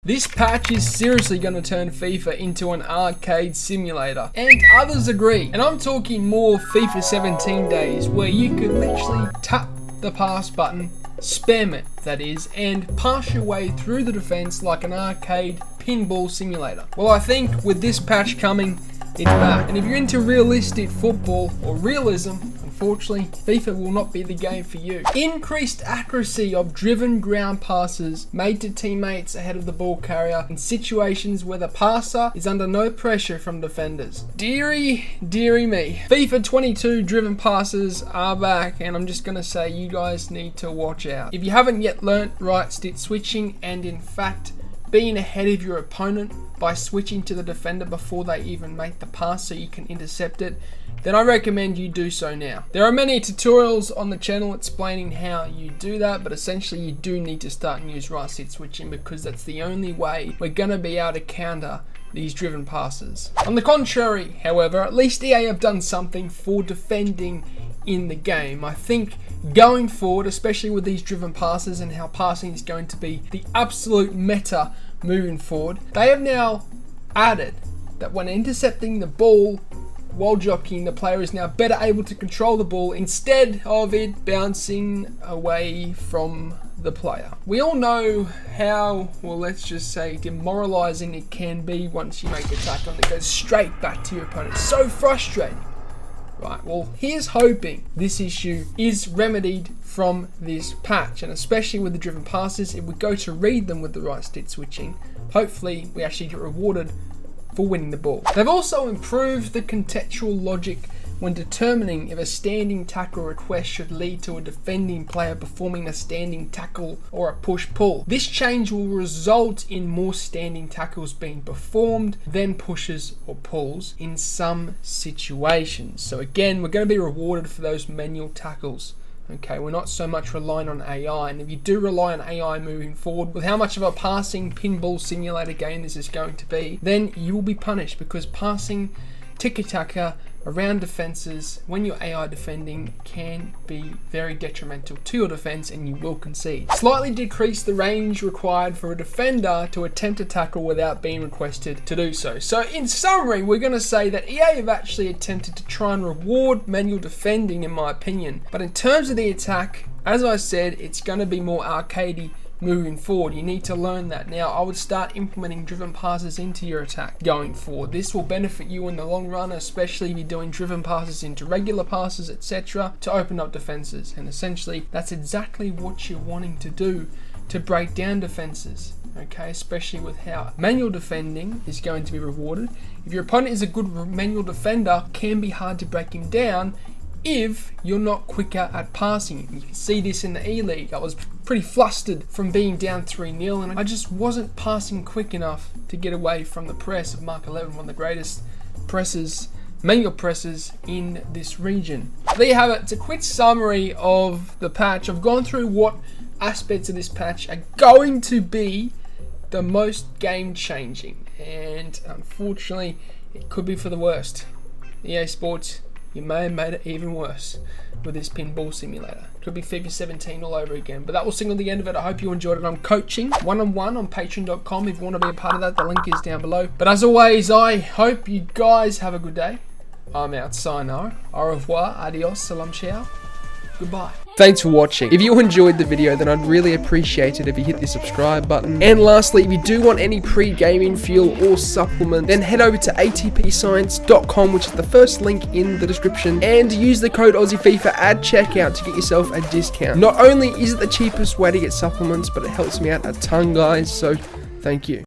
This patch is seriously going to turn FIFA into an arcade simulator, and others agree. And I'm talking more FIFA 17 days where you could literally tap the pass button, spam it that is, and pass your way through the defense like an arcade pinball simulator. Well, I think with this patch coming, it's back. And if you're into realistic football or realism, unfortunately, FIFA will not be the game for you. Increased accuracy of driven ground passes made to teammates ahead of the ball carrier in situations where the passer is under no pressure from defenders. Deary me. FIFA 22 driven passes are back, and I'm just going to say you guys need to watch out. If you haven't yet learnt right stick switching and in fact being ahead of your opponent by switching to the defender before they even make the pass so you can intercept it, then I recommend you do so now. There are many tutorials on the channel explaining how you do that, but essentially you do need to start and use right stick switching because that's the only way we're going to be able to counter these driven passes. On the contrary, however, at least EA have done something for defending in the game. I think going forward, especially with these driven passes and how passing is going to be the absolute meta moving forward, they have now added that when intercepting the ball while jockeying, the player is now better able to control the ball instead of it bouncing away from the player. We all know how, well, let's just say, demoralizing it can be once you make a tackle and it goes straight back to your opponent. It's so frustrating. Right, well, here's hoping this issue is remedied from this patch, and especially with the driven passes, if we go to read them with the right stick switching, hopefully we actually get rewarded for winning the ball. They've also improved the contextual logic when determining if a standing tackle request should lead to a defending player performing a standing tackle or a push-pull. This change will result in more standing tackles being performed than pushes or pulls in some situations. So again, we're going to be rewarded for those manual tackles. Okay, we're not so much relying on AI, and if you do rely on AI moving forward with how much of a passing pinball simulator game this is going to be, then you will be punished because passing tiki-taka around defenses when you're AI defending can be very detrimental to your defense and you will concede. Slightly decrease the range required for a defender to attempt a tackle without being requested to do so. So in summary, we're going to say that EA have actually attempted to try and reward manual defending in my opinion, but in terms of the attack, as I said, it's going to be more arcadey moving forward. You need to learn that. Now, I would start implementing driven passes into your attack going forward. This will benefit you in the long run, especially if you're doing driven passes into regular passes, etc., to open up defenses. And essentially, that's exactly what you're wanting to do to break down defenses. Okay, especially with how manual defending is going to be rewarded. If your opponent is a good manual defender, it can be hard to break him down if you're not quicker at passing. You can see this in the E-League. I was pretty flustered from being down 3-0 and I just wasn't passing quick enough to get away from the press of Mark 11, one of the greatest presses, manual presses in this region. There you have it. It's a quick summary of the patch. I've gone through what aspects of this patch are going to be the most game-changing, and unfortunately it could be for the worst. EA Sports, you may have made it even worse with this pinball simulator. It could be FIFA 17 all over again. But that will signal the end of it. I hope you enjoyed it. I'm coaching one-on-one on patreon.com. If you want to be a part of that, the link is down below. But as always, I hope you guys have a good day. I'm out. Sayonara. Au revoir. Adios. Salam ciao. Goodbye. Thanks for watching. If you enjoyed the video, then I'd really appreciate it if you hit the subscribe button. And lastly, if you do want any pre-gaming fuel or supplement, then head over to atpscience.com, which is the first link in the description, and use the code AussieFIFA at checkout to get yourself a discount. Not only is it the cheapest way to get supplements, but it helps me out a ton, guys, so thank you.